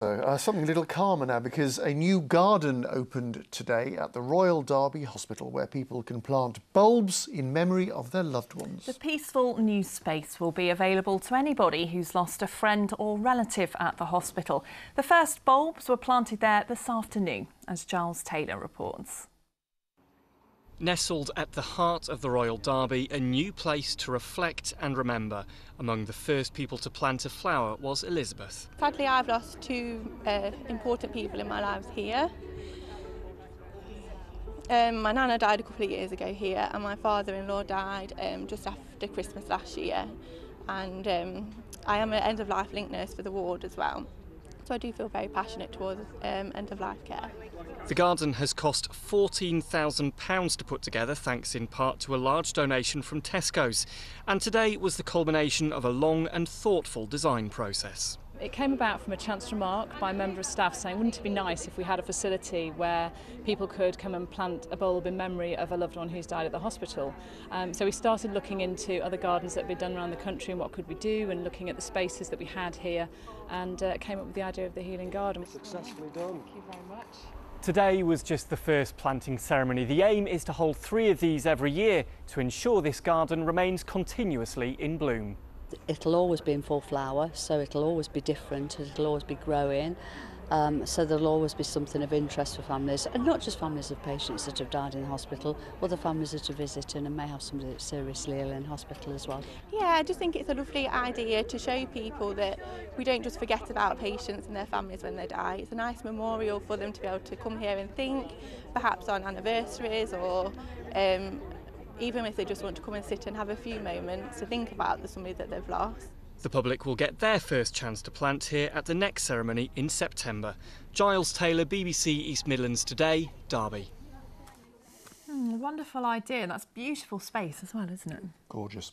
Something a little calmer now, because a new garden opened today at the Royal Derby Hospital where people can plant bulbs in memory of their loved ones. The peaceful new space will be available to anybody who's lost a friend or relative at the hospital. The first bulbs were planted there this afternoon, as Giles Taylor reports. Nestled at the heart of the Royal Derby, a new place to reflect and remember. Among the first people to plant a flower was Elizabeth. Sadly, I've lost two important people in my life here. My nana died a couple of years ago here, and my father-in-law died just after Christmas last year. And I am an end-of-life link nurse for the ward as well. So I do feel very passionate towards end-of-life care. The garden has cost £14,000 to put together, thanks in part to a large donation from Tesco's. And today was the culmination of a long and thoughtful design process. It came about from a chance remark by a member of staff saying, wouldn't it be nice if we had a facility where people could come and plant a bulb in memory of a loved one who's died at the hospital. So we started looking into other gardens that had been done around the country and what could we do, and looking at the spaces that we had here, and came up with the idea of the Healing Garden. Successfully done. Thank you very much. Today was just the first planting ceremony. The aim is to hold 3 of these every year to ensure this garden remains continuously in bloom. It'll always be in full flower, so it'll always be different, it'll always be growing, so there'll always be something of interest for families, and not just families of patients that have died in the hospital, other families that are visiting and may have somebody that's seriously ill in hospital as well. Yeah, I just think it's a lovely idea to show people that we don't just forget about patients and their families when they die. It's a nice memorial for them to be able to come here and think, perhaps on anniversaries, or even if they just want to come and sit and have a few moments to think about somebody that they've lost. The public will get their first chance to plant here at the next ceremony in September. Giles Taylor, BBC East Midlands Today, Derby. Wonderful idea. That's beautiful space as well, isn't it? Gorgeous.